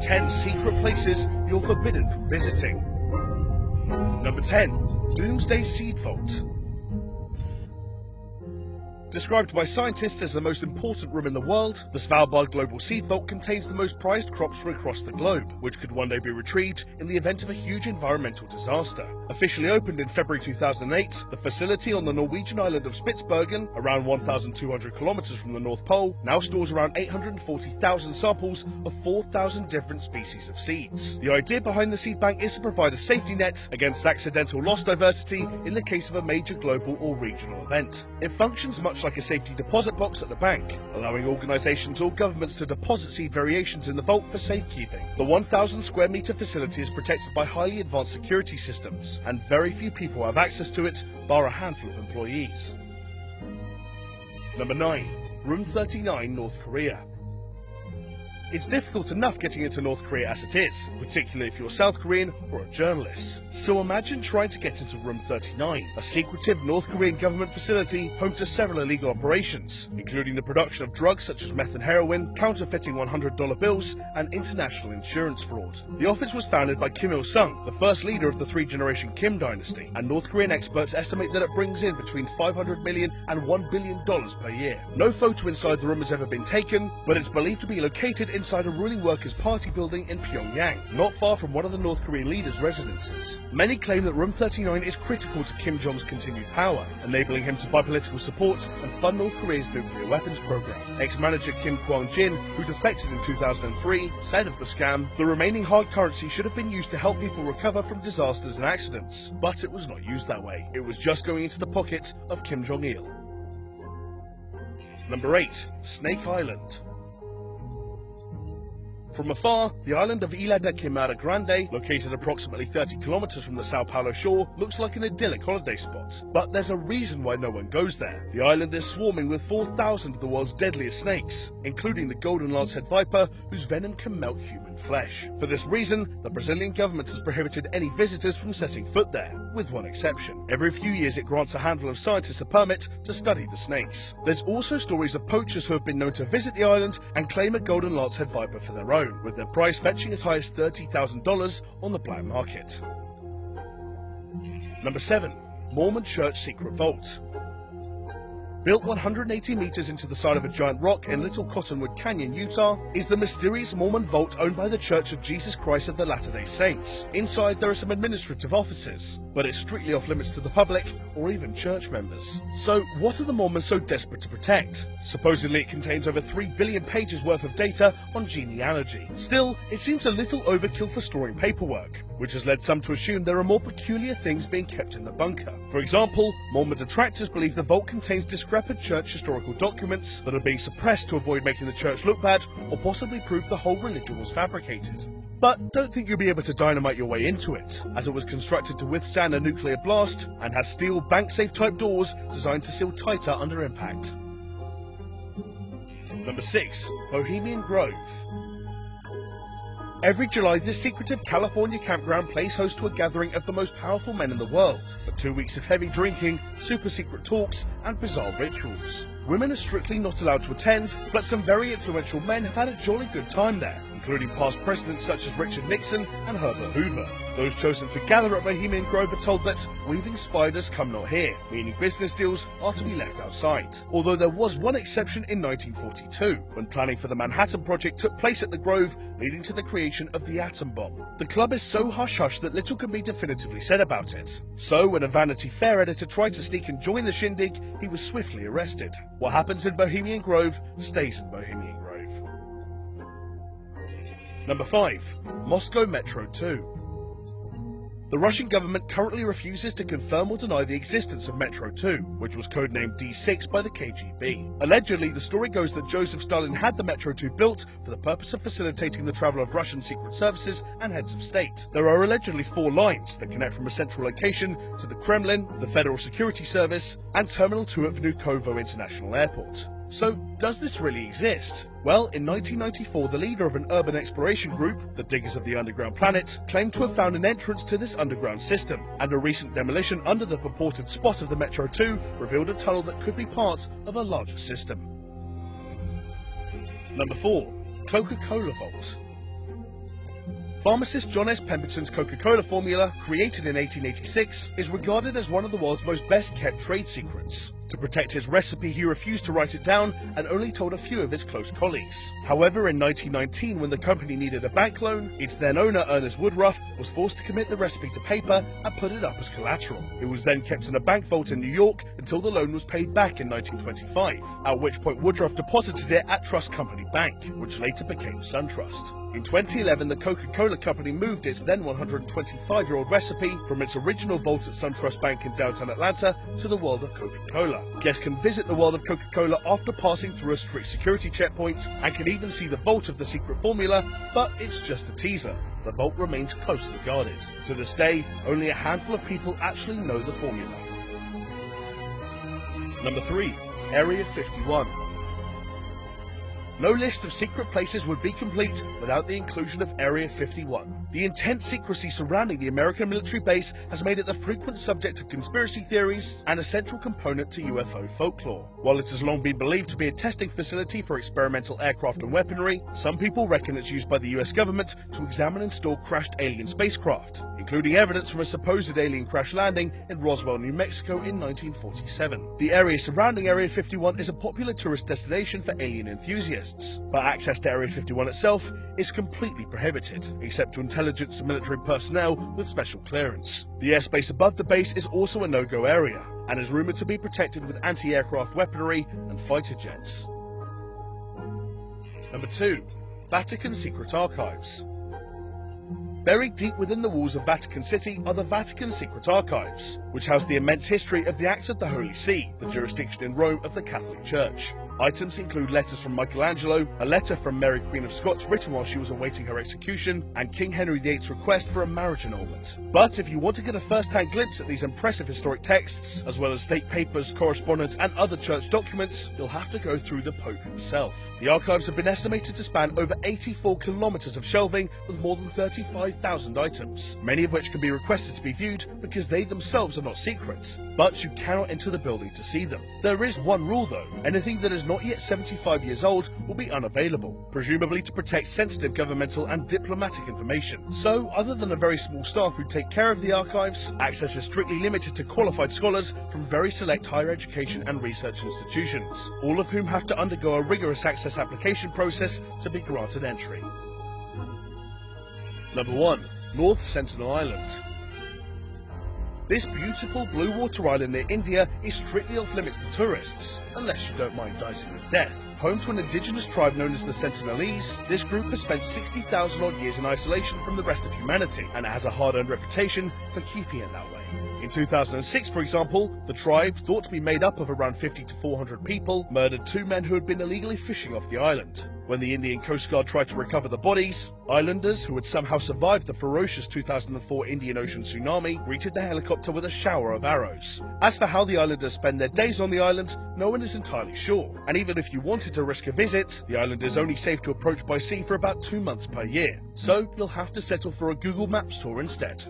10 secret places you're forbidden from visiting. Number 10. Doomsday Seed Vault. Described by scientists as the most important room in the world, the Svalbard Global Seed Vault contains the most prized crops from across the globe, which could one day be retrieved in the event of a huge environmental disaster. Officially opened in February 2008, the facility on the Norwegian island of Spitsbergen, around 1,200 kilometers from the North Pole, now stores around 840,000 samples of 4,000 different species of seeds. The idea behind the seed bank is to provide a safety net against accidental loss diversity in the case of a major global or regional event. It functions much like a safety deposit box at the bank, allowing organisations or governments to deposit seed variations in the vault for safekeeping. The 1,000 square metre facility is protected by highly advanced security systems, and very few people have access to it, bar a handful of employees. Number 9. Room 39, North Korea. It's difficult enough getting into North Korea as it is, particularly if you're South Korean or a journalist. So imagine trying to get into Room 39, a secretive North Korean government facility home to several illegal operations, including the production of drugs such as meth and heroin, counterfeiting $100 bills, and international insurance fraud. The office was founded by Kim Il-sung, the first leader of the three-generation Kim dynasty, and North Korean experts estimate that it brings in between $500 million and $1 billion per year. No photo inside the room has ever been taken, but it's believed to be located inside a ruling workers' party building in Pyongyang, not far from one of the North Korean leaders' residences. Many claim that Room 39 is critical to Kim Jong's continued power, enabling him to buy political support and fund North Korea's nuclear weapons program. Ex-manager Kim Kwang-jin, who defected in 2003, said of the scam, "The remaining hard currency should have been used to help people recover from disasters and accidents, but it was not used that way. It was just going into the pocket of Kim Jong-il." Number 8. Snake Island. From afar, the island of Ilha de Queimada Grande, located approximately 30 kilometers from the Sao Paulo shore, looks like an idyllic holiday spot. But there's a reason why no one goes there. The island is swarming with 4,000 of the world's deadliest snakes, including the golden lancehead viper, whose venom can melt human flesh. For this reason, the Brazilian government has prohibited any visitors from setting foot there, with one exception. Every few years it grants a handful of scientists a permit to study the snakes. There's also stories of poachers who have been known to visit the island and claim a golden lancehead viper for their own, with their price fetching as high as $30,000 on the black market. Number 7. Mormon Church Secret Vault. Built 180 meters into the side of a giant rock in Little Cottonwood Canyon, Utah, is the mysterious Mormon vault owned by the Church of Jesus Christ of the Latter-day Saints. Inside there are some administrative offices, but it's strictly off limits to the public or even church members. So what are the Mormons so desperate to protect? Supposedly it contains over 3 billion pages worth of data on genealogy. Still, it seems a little overkill for storing paperwork, which has led some to assume there are more peculiar things being kept in the bunker. For example, Mormon detractors believe the vault contains discrepant church historical documents that are being suppressed to avoid making the church look bad or possibly prove the whole religion was fabricated. But don't think you'll be able to dynamite your way into it, as it was constructed to withstand a nuclear blast and has steel bank-safe type doors designed to seal tighter under impact. Number 6. Bohemian Grove. Every July, this secretive California campground plays host to a gathering of the most powerful men in the world, for 2 weeks of heavy drinking, super secret talks, and bizarre rituals. Women are strictly not allowed to attend, but some very influential men have had a jolly good time there, including past presidents such as Richard Nixon and Herbert Hoover. Those chosen to gather at Bohemian Grove are told that weaving spiders come not here, meaning business deals are to be left outside. Although there was one exception in 1942, when planning for the Manhattan Project took place at the Grove, leading to the creation of the atom bomb. The club is so hush-hush that little can be definitively said about it. So when a Vanity Fair editor tried to sneak and join the shindig, he was swiftly arrested. What happens in Bohemian Grove stays in Bohemian Grove. Number 5. Moscow Metro 2. The Russian government currently refuses to confirm or deny the existence of Metro 2, which was codenamed D6 by the KGB. Allegedly, the story goes that Joseph Stalin had the Metro 2 built for the purpose of facilitating the travel of Russian secret services and heads of state. There are allegedly 4 lines that connect from a central location to the Kremlin, the Federal Security Service, and Terminal 2 at Vnukovo International Airport. So, does this really exist? Well, in 1994, the leader of an urban exploration group, the Diggers of the Underground Planet, claimed to have found an entrance to this underground system, and a recent demolition under the purported spot of the Metro 2 revealed a tunnel that could be part of a larger system. Number 4. Coca-Cola Vault. Pharmacist John S. Pemberton's Coca-Cola formula, created in 1886, is regarded as one of the world's most best-kept trade secrets. To protect his recipe, he refused to write it down and only told a few of his close colleagues. However, in 1919, when the company needed a bank loan, its then owner, Ernest Woodruff, was forced to commit the recipe to paper and put it up as collateral. It was then kept in a bank vault in New York until the loan was paid back in 1925, at which point Woodruff deposited it at Trust Company Bank, which later became SunTrust. In 2011, the Coca-Cola Company moved its then 125-year-old recipe from its original vault at SunTrust Bank in downtown Atlanta to the world of Coca-Cola. Guests can visit the world of Coca-Cola after passing through a strict security checkpoint and can even see the vault of the secret formula, but it's just a teaser. The vault remains closely guarded. To this day, only a handful of people actually know the formula. Number 3. Area 51. No list of secret places would be complete without the inclusion of Area 51. The intense secrecy surrounding the American military base has made it the frequent subject of conspiracy theories and a central component to UFO folklore. While it has long been believed to be a testing facility for experimental aircraft and weaponry, some people reckon it's used by the US government to examine and store crashed alien spacecraft, including evidence from a supposed alien crash landing in Roswell, New Mexico in 1947. The area surrounding Area 51 is a popular tourist destination for alien enthusiasts, but access to Area 51 itself is completely prohibited, except to intelligence and military personnel with special clearance. The airspace above the base is also a no-go area, and is rumoured to be protected with anti-aircraft weaponry and fighter jets. Number 2. Vatican Secret Archives. Buried deep within the walls of Vatican City are the Vatican Secret Archives, which house the immense history of the Acts of the Holy See, the jurisdiction in Rome of the Catholic Church. Items include letters from Michelangelo, a letter from Mary Queen of Scots written while she was awaiting her execution, and King Henry VIII's request for a marriage annulment. But if you want to get a first-hand glimpse at these impressive historic texts, as well as state papers, correspondence, and other church documents, you'll have to go through the Pope himself. The archives have been estimated to span over 84 kilometers of shelving with more than 35,000 items, many of which can be requested to be viewed because they themselves are not secret. But you cannot enter the building to see them. There is one rule though: anything that is not yet 75 years old will be unavailable, presumably to protect sensitive governmental and diplomatic information. So, other than a very small staff who take care of the archives, access is strictly limited to qualified scholars from very select higher education and research institutions, all of whom have to undergo a rigorous access application process to be granted entry. Number 1. North Sentinel Island. This beautiful blue water island near India is strictly off limits to tourists, unless you don't mind dicing with death. Home to an indigenous tribe known as the Sentinelese, this group has spent 60,000 odd years in isolation from the rest of humanity, and it has a hard-earned reputation for keeping it that way. In 2006, for example, the tribe, thought to be made up of around 50 to 400 people, murdered 2 men who had been illegally fishing off the island. When the Indian Coast Guard tried to recover the bodies, islanders who had somehow survived the ferocious 2004 Indian Ocean tsunami greeted the helicopter with a shower of arrows. As for how the islanders spend their days on the island, no one is entirely sure, and even if you wanted to risk a visit, the island is only safe to approach by sea for about 2 months per year, so you'll have to settle for a Google Maps tour instead.